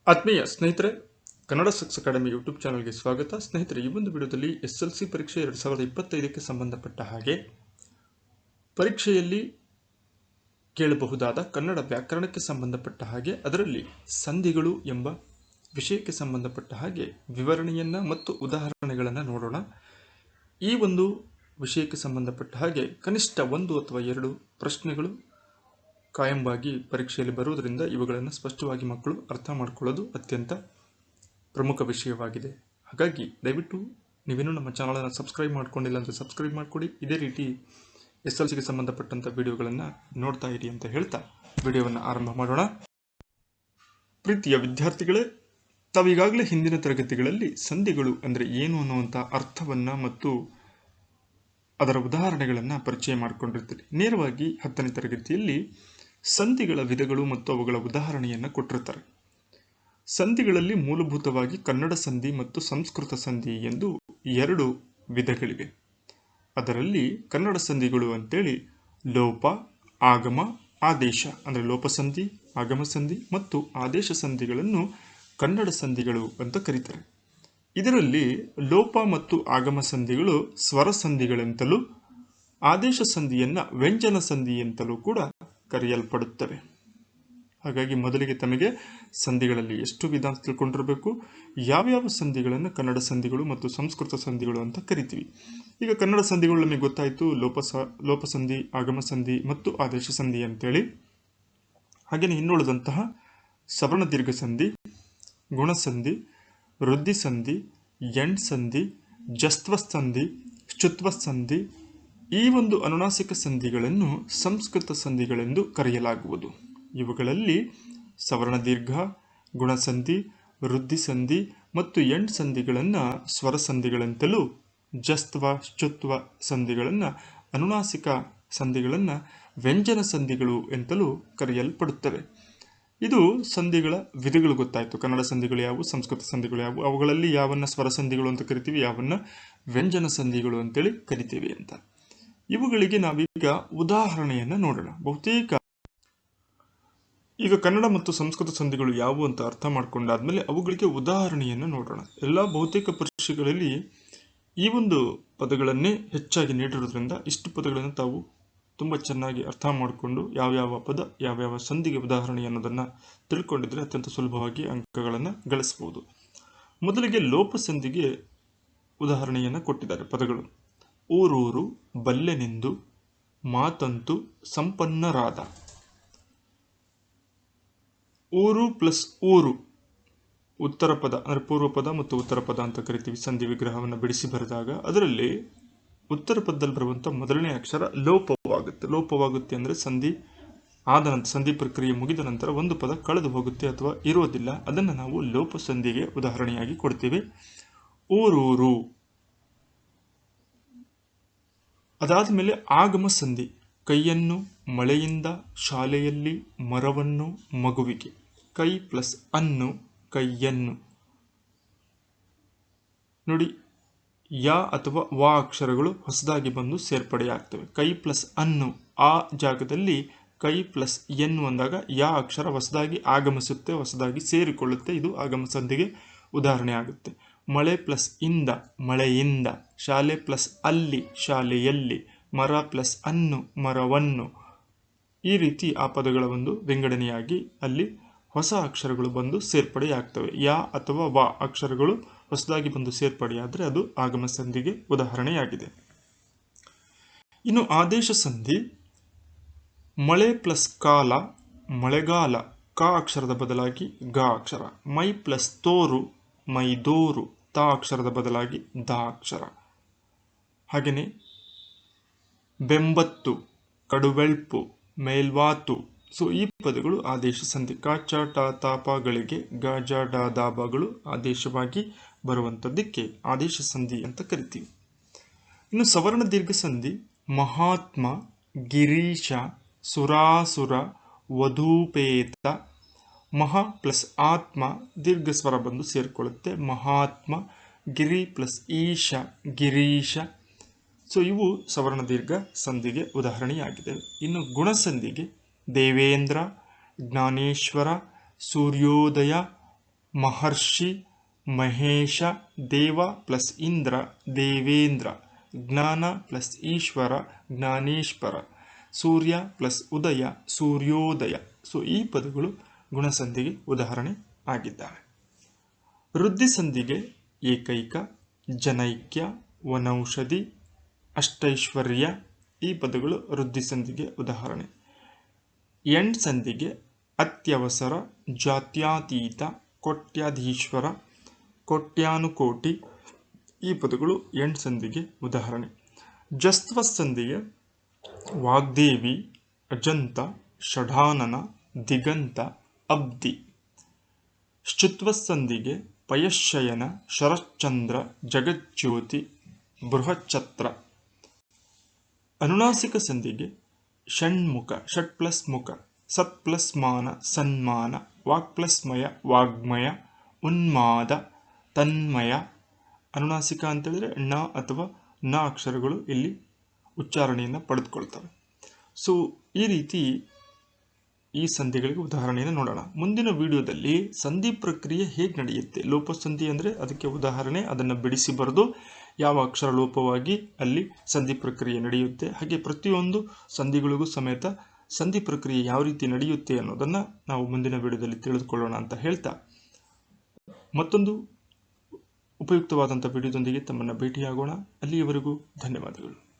ಆತ್ಮೀಯ ಸ್ನೇಹಿತರೆ, Kannada sucks academy YouTube ಚಾನಲ್ಗೆ ಸ್ವಾಗತ. ಸ್ನೇಹಿತರೆ, ಈ ಒಂದು ವಿಡಿಯೋದಲ್ಲಿ SLC ಪರೀಕ್ಷೆ 2025ಕ್ಕೆ ಸಂಬಂಧಪಟ್ಟ ಹಾಗೆ ಪರೀಕ್ಷೆಯಲ್ಲಿ ಕೇಳಬಹುದಾದ ಕನ್ನಡ ವ್ಯಾಕರಣಕ್ಕೆ ಸಂಬಂಧಪಟ್ಟ ಹಾಗೆ ಅದರಲ್ಲಿ ಸಂಧಿಗಳು ಎಂಬ ವಿಷಯಕ್ಕೆ ಸಂಬಂಧಪಟ್ಟ ಹಾಗೆ ವಿವರಣೆಯನ್ನು ಮತ್ತು ಉದಾಹರಣೆಗಳನ್ನು ನೋಡೋಣ. ಈ ಒಂದು ವಿಷಯಕ್ಕೆ ಸಂಬಂಧಪಟ್ಟ ಹಾಗೆ ಕನಿಷ್ಠ 1 ಅಥವಾ 2 ಪ್ರಶ್ನೆಗಳು ಕಾಯಂವಾಗಿ ಪರೀಕ್ಷೆಯಲ್ಲಿ ಬರುವುದರಿಂದ ಇವುಗಳನ್ನು ಸ್ಪಷ್ಟವಾಗಿ ಮಕ್ಕಳು ಅರ್ಥ ಮಾಡಿಕೊಳ್ಳೋದು ಅತ್ಯಂತ ಪ್ರಮುಖ ವಿಷಯವಾಗಿದೆ. ಹಾಗಾಗಿ ದಯವಿಟ್ಟು ನೀವೇನು ನಮ್ಮ ಚಾನಲನ್ನು ಸಬ್ಸ್ಕ್ರೈಬ್ ಮಾಡ್ಕೊಂಡಿಲ್ಲ ಅಂದರೆ ಸಬ್ಸ್ಕ್ರೈಬ್ ಮಾಡಿಕೊಡಿ. ಇದೇ ರೀತಿ SLCಗೆ ಸಂಬಂಧಪಟ್ಟಂಥ ವಿಡಿಯೋಗಳನ್ನು ನೋಡ್ತಾ ಇರಿ ಅಂತ ಹೇಳ್ತಾ ವಿಡಿಯೋವನ್ನು ಆರಂಭ ಮಾಡೋಣ. ಪ್ರೀತಿಯ ವಿದ್ಯಾರ್ಥಿಗಳೇ, ತಾವೀಗಾಗಲೇ ಹಿಂದಿನ ತರಗತಿಗಳಲ್ಲಿ ಸಂಧಿಗಳು ಅಂದರೆ ಏನು ಅನ್ನುವಂಥ ಅರ್ಥವನ್ನು ಮತ್ತು ಅದರ ಉದಾಹರಣೆಗಳನ್ನು ಪರಿಚಯ ಮಾಡಿಕೊಂಡಿರ್ತೀರಿ. ನೇರವಾಗಿ 10ನೇ ತರಗತಿಯಲ್ಲಿ ಸಂಧಿಗಳ ವಿಧಗಳು ಮತ್ತು ಅವುಗಳ ಉದಾಹರಣೆಯನ್ನು ಕೊಟ್ಟಿರ್ತಾರೆ. ಸಂಧಿಗಳಲ್ಲಿ ಮೂಲಭೂತವಾಗಿ ಕನ್ನಡ ಸಂಧಿ ಮತ್ತು ಸಂಸ್ಕೃತ ಸಂಧಿ ಎಂದು 2 ವಿಧಗಳಿವೆ. ಅದರಲ್ಲಿ ಕನ್ನಡ ಸಂಧಿಗಳು ಅಂತೇಳಿ ಲೋಪ, ಆಗಮ, ಆದೇಶ ಅಂದರೆ ಲೋಪಸಂಧಿ, ಆಗಮ ಸಂಧಿ ಮತ್ತು ಆದೇಶ ಸಂಧಿಗಳನ್ನು ಕನ್ನಡ ಸಂಧಿಗಳು ಅಂತ ಕರೀತಾರೆ. ಇದರಲ್ಲಿ ಲೋಪ ಮತ್ತು ಆಗಮ ಸಂಧಿಗಳು ಸ್ವರ ಸಂಧಿಗಳೆಂತಲೂ ಆದೇಶ ಸಂಧಿಯನ್ನು ವ್ಯಂಜನ ಸಂಧಿ ಅಂತಲೂ ಕೂಡ ಕರೆಯಲ್ಪಡುತ್ತವೆ. ಹಾಗಾಗಿ ಮೊದಲಿಗೆ ತಮಗೆ ಸಂಧಿಗಳಲ್ಲಿ ಎಷ್ಟು ವಿಧ ಅಂತ ತಿಳ್ಕೊಂಡಿರಬೇಕು, ಯಾವ್ಯಾವ ಸಂಧಿಗಳನ್ನು ಕನ್ನಡ ಸಂಧಿಗಳು ಮತ್ತು ಸಂಸ್ಕೃತ ಸಂಧಿಗಳು ಅಂತ ಕರಿತೀವಿ. ಈಗ ಕನ್ನಡ ಸಂಧಿಗಳು ನಮಗೆ ಗೊತ್ತಾಯಿತು, ಲೋಪಸಂಧಿ, ಆಗಮ ಸಂಧಿ ಮತ್ತು ಆದೇಶ ಸಂಧಿ ಅಂತೇಳಿ. ಹಾಗೆಯೇ ಇನ್ನುಳಿದಂತಹ ಸವರ್ಣ ದೀರ್ಘ ಸಂಧಿ, ಗುಣಸಂಧಿ, ವೃದ್ಧಿ ಸಂಧಿ, ಎಂಡ್ ಸಂಧಿ, ಜಸ್ತ್ವ ಸಂಧಿ, ಶ್ಚುತ್ವ ಸಂಧಿ, ಈ ಒಂದು ಅನುನಾಸಿಕ ಸಂಧಿಗಳನ್ನು ಸಂಸ್ಕೃತ ಸಂಧಿಗಳೆಂದು ಕರೆಯಲಾಗುವುದು. ಇವುಗಳಲ್ಲಿ ಸವರ್ಣ ದೀರ್ಘ, ಗುಣಸಂಧಿ, ವೃದ್ಧಿ ಸಂಧಿ ಮತ್ತು ಎಂಡ್ ಸಂಧಿಗಳನ್ನು ಸ್ವರ ಸಂಧಿಗಳೆಂತಲೂ, ಜಸ್ತ್ವ, ಶ್ಚುತ್ವ ಸಂಧಿಗಳನ್ನು, ಅನುನಾಸಿಕ ಸಂಧಿಗಳನ್ನು ವ್ಯಂಜನ ಸಂಧಿಗಳು ಎಂತಲೂ ಕರೆಯಲ್ಪಡುತ್ತವೆ. ಇದು ಸಂಧಿಗಳ ವಿಧಗಳು ಗೊತ್ತಾಯಿತು. ಕನ್ನಡ ಸಂಧಿಗಳು ಯಾವುವು, ಸಂಸ್ಕೃತ ಸಂಧಿಗಳು ಯಾವುವು, ಅವುಗಳಲ್ಲಿ ಯಾವನ್ನ ಸ್ವರ ಸಂಧಿಗಳು ಅಂತ ಕರಿತೀವಿ, ಯಾವನ್ನ ವ್ಯಂಜನ ಸಂಧಿಗಳು ಅಂತೇಳಿ ಕರಿತೀವಿ ಅಂತ. ಇವುಗಳಿಗೆ ನಾವೀಗ ಉದಾಹರಣೆಯನ್ನು ನೋಡೋಣ. ಬಹುತೇಕ ಈಗ ಕನ್ನಡ ಮತ್ತು ಸಂಸ್ಕೃತ ಸಂಧಿಗಳು ಯಾವುವು ಅಂತ ಅರ್ಥ ಮಾಡಿಕೊಂಡಾದ್ಮೇಲೆ ಅವುಗಳಿಗೆ ಉದಾಹರಣೆಯನ್ನು ನೋಡೋಣ. ಎಲ್ಲ ಬಹುತೇಕ ಪರೀಕ್ಷೆಗಳಲ್ಲಿ ಈ ಒಂದು ಪದಗಳನ್ನೇ ಹೆಚ್ಚಾಗಿ ನೀಡಿರೋದ್ರಿಂದ ಇಷ್ಟು ಪದಗಳನ್ನು ತಾವು ತುಂಬ ಚೆನ್ನಾಗಿ ಅರ್ಥ ಮಾಡಿಕೊಂಡು ಯಾವ್ಯಾವ ಪದ ಯಾವ್ಯಾವ ಸಂಧಿಗೆ ಉದಾಹರಣೆ ಅನ್ನೋದನ್ನು ತಿಳ್ಕೊಂಡಿದ್ರೆ ಅತ್ಯಂತ ಸುಲಭವಾಗಿ ಅಂಕಗಳನ್ನು ಗಳಿಸಬಹುದು. ಮೊದಲಿಗೆ ಲೋಪ ಸಂಧಿಗೆ ಉದಾಹರಣೆಯನ್ನು ಕೊಟ್ಟಿದ್ದಾರೆ. ಪದಗಳು ಊರೂರು, ಬಲ್ಲೆನೆಂದು, ಮಾತಂತು, ಸಂಪನ್ನರಾದ. ಊರು ಪ್ಲಸ್ ಊರು ಉತ್ತರ ಪದ ಅಂದರೆ ಪೂರ್ವ ಪದ ಮತ್ತು ಉತ್ತರ ಪದ ಅಂತ ಕರಿತೀವಿ. ಸಂಧಿ ವಿಗ್ರಹವನ್ನು ಬಿಡಿಸಿ ಬರೆದಾಗ ಅದರಲ್ಲಿ ಉತ್ತರ ಪದದಲ್ಲಿ ಬರುವಂಥ ಮೊದಲನೇ ಅಕ್ಷರ ಲೋಪವಾಗುತ್ತೆ ಅಂದರೆ ಸಂಧಿ ಆದ ನಂತರ, ಸಂಧಿ ಪ್ರಕ್ರಿಯೆ ಮುಗಿದ ನಂತರ ಒಂದು ಪದ ಕಳೆದು ಹೋಗುತ್ತೆ ಅಥವಾ ಇರೋದಿಲ್ಲ. ಅದನ್ನು ನಾವು ಲೋಪ ಸಂಧಿಗೆ ಉದಾಹರಣೆಯಾಗಿ ಕೊಡ್ತೀವಿ. ಊರೂರು. ಅದಾದ ಮೇಲೆ ಆಗಮ ಸಂಧಿ, ಕೈಯನ್ನು ಮಳೆಯಿಂದ, ಶಾಲೆಯಲ್ಲಿ, ಮರವನ್ನು, ಮಗುವಿಗೆ. ಕೈ ಪ್ಲಸ್ ಅನ್ನು, ಕೈಯನ್ನು. ನೋಡಿ, ಯ ಅಥವಾ ವ ಅಕ್ಷರಗಳು ಹೊಸದಾಗಿ ಬಂದು ಸೇರ್ಪಡೆಯಾಗ್ತವೆ. ಕೈ ಪ್ಲಸ್ ಅನ್ನು, ಆ ಜಾಗದಲ್ಲಿ ಕೈ ಪ್ಲಸ್ ಎನ್ನು ಅಂದಾಗ ಯ ಅಕ್ಷರ ಹೊಸದಾಗಿ ಆಗಮಿಸುತ್ತೆ, ಹೊಸದಾಗಿ ಸೇರಿಕೊಳ್ಳುತ್ತೆ. ಇದು ಆಗಮ ಸಂಧಿಗೆ ಉದಾಹರಣೆ ಆಗುತ್ತೆ. ಮಳೆ ಪ್ಲಸ್ ಇಂದ, ಮಳೆಯಿಂದ. ಶಾಲೆ ಪ್ಲಸ್ ಅಲ್ಲಿ, ಶಾಲೆಯಲ್ಲಿ. ಮರ ಪ್ಲಸ್ ಅನ್ನು, ಮರವನ್ನು. ಈ ರೀತಿ ಆ ಪದಗಳ ಒಂದು ವಿಂಗಡಣೆಯಾಗಿ ಅಲ್ಲಿ ಹೊಸ ಅಕ್ಷರಗಳು ಬಂದು ಸೇರ್ಪಡೆಯಾಗ್ತವೆ. ಯ ಅಥವಾ ವ ಅಕ್ಷರಗಳು ಹೊಸದಾಗಿ ಬಂದು ಸೇರ್ಪಡೆಯಾದರೆ ಅದು ಆಗಮ ಸಂಧಿಗೆ ಉದಾಹರಣೆಯಾಗಿದೆ. ಇನ್ನು ಆದೇಶ ಸಂಧಿ, ಮಳೆ ಪ್ಲಸ್ ಕಾಲ, ಮಳೆಗಾಲ. ಕ ಅಕ್ಷರದ ಬದಲಾಗಿ ಗ ಅಕ್ಷರ. ಮೈ ಪ್ಲಸ್ ತೋರು, ಮೈದೋರು. ತ ಅಕ್ಷರದ ಬದಲಾಗಿ ದ ಅಕ್ಷರ. ಹಾಗೆಯೇ ಬೆಂಬತ್ತು, ಕಡುವೆಳ್ಪು, ಮೇಲ್ವಾತು. ಸೊ ಈ ಪದಗಳು ಆದೇಶ ಸಂಧಿ. ಕ ಚ ಟ ತ ಪಗಳಿಗೆ ಗ ಜ ಡ ದ ಬಗಳು ಆದೇಶವಾಗಿ ಬರುವಂಥದ್ದಕ್ಕೆ ಆದೇಶ ಸಂಧಿ ಅಂತ ಕರಿತೀವಿ. ಇನ್ನು ಸವರ್ಣ ದೀರ್ಘ ಸಂಧಿ, ಮಹಾತ್ಮ, ಗಿರೀಶ, ಸುರಾಸುರ, ವಧೂಪೇತ. ಮಹ ಪ್ಲಸ್ ಆತ್ಮ, ದೀರ್ಘ ಸ್ವರ ಬಂದು ಸೇರಿಕೊಳ್ಳುತ್ತೆ. ಮಹಾತ್ಮ. ಗಿರಿ ಪ್ಲಸ್ ಈಶ, ಗಿರೀಶ. ಸೊ ಇವು ಸವರ್ಣ ದೀರ್ಘ ಸಂಧಿಗೆ ಉದಾಹರಣೆಯಾಗಿದೆ. ಇನ್ನು ಗುಣಸಂಧಿಗೆ ದೇವೇಂದ್ರ, ಜ್ಞಾನೇಶ್ವರ, ಸೂರ್ಯೋದಯ, ಮಹರ್ಷಿ, ಮಹೇಶ, ದೇವ ಪ್ಲಸ್ ಇಂದ್ರ, ದೇವೇಂದ್ರ, ಜ್ಞಾನ ಪ್ಲಸ್ ಈಶ್ವರ, ಜ್ಞಾನೇಶ್ವರ, ಸೂರ್ಯ ಪ್ಲಸ್ ಉದಯ, ಸೂರ್ಯೋದಯ. ಸೊ ಈ ಪದಗಳು ಗುಣಸಂಧಿಗೆ ಉದಾಹರಣೆ ಆಗಿದ್ದಾವೆ. ವೃದ್ಧಿ ಸಂಧಿಗೆ ಏಕೈಕ, ಜನೈಕ್ಯ, ವನೌಷಧಿ, ಅಷ್ಟೈಶ್ವರ್ಯ ಈ ಪದಗಳು ವೃದ್ಧಿ ಸಂಧಿಗೆ ಉದಾಹರಣೆ. ಎಂಡ್ ಸಂಧಿಗೆ ಅತ್ಯವಸರ, ಜಾತ್ಯಾತೀತ, ಕೋಟ್ಯಾಧೀಶ್ವರ, ಕೋಟ್ಯಾನುಕೋಟಿ ಈ ಪದಗಳು ಎಂಡ್ ಸಂಧಿಗೆ ಉದಾಹರಣೆ. ಜಸ್ತ್ವ ಸಂಧಿಗೆ ವಾಗ್ದೇವಿ, ಅಜಂತ, ಷಢಾನನ, ದಿಗಂತ, ಅಬ್ದಿ. ಶುತ್ವ ಸಂಧಿಗೆ ಪಯಶ್ಶಯನ, ಶರಶ್ಚಂದ್ರ, ಜಗಜ್ಯೋತಿ, ಬೃಹಚ್ಛತ್ರ. ಅನುನಾಸಿಕ ಸಂಧಿಗೆ ಷಣ್ಮುಖ, ಷಟ್ ಪ್ಲಸ್ ಮುಖ, ಸತ್ ಪ್ಲಸ್ ಮಾನ, ಸನ್ಮಾನ, ವಾಕ್ ಪ್ಲಸ್ ಮಯ, ವಾಗ್ಮಯ, ಉನ್ಮಾದ, ತನ್ಮಯ. ಅನುನಾಸಿಕ ಅಂತೇಳಿದ್ರೆ ಣ ಅಥವಾ ನ ಅಕ್ಷರಗಳು ಇಲ್ಲಿ ಉಚ್ಚಾರಣೆಯನ್ನು ಪಡೆದುಕೊಳ್ತವೆ. ಸೊ ಈ ರೀತಿ ಈ ಸಂಧಿಗಳಿಗೆ ಉದಾಹರಣೆಯನ್ನು ನೋಡೋಣ. ಮುಂದಿನ ವಿಡಿಯೋದಲ್ಲಿ ಸಂಧಿ ಪ್ರಕ್ರಿಯೆ ಹೇಗೆ ನಡೆಯುತ್ತೆ, ಲೋಪಸಂಧಿ ಅಂದರೆ ಅದಕ್ಕೆ ಉದಾಹರಣೆ, ಅದನ್ನು ಬಿಡಿಸಿ ಬರೆದು ಯಾವ ಅಕ್ಷರ ಲೋಪವಾಗಿ ಅಲ್ಲಿ ಸಂಧಿ ಪ್ರಕ್ರಿಯೆ ನಡೆಯುತ್ತೆ, ಹಾಗೆ ಪ್ರತಿಯೊಂದು ಸಂಧಿಗಳಿಗೂ ಸಮೇತ ಸಂಧಿ ಪ್ರಕ್ರಿಯೆ ಯಾವ ರೀತಿ ನಡೆಯುತ್ತೆ ಅನ್ನೋದನ್ನು ನಾವು ಮುಂದಿನ ವಿಡಿಯೋದಲ್ಲಿ ತಿಳಿದುಕೊಳ್ಳೋಣ ಅಂತ ಹೇಳ್ತಾ, ಮತ್ತೊಂದು ಉಪಯುಕ್ತವಾದಂಥ ವಿಡಿಯೋದೊಂದಿಗೆ ತಮ್ಮನ್ನು ಭೇಟಿಯಾಗೋಣ. ಅಲ್ಲಿಯವರೆಗೂ ಧನ್ಯವಾದಗಳು.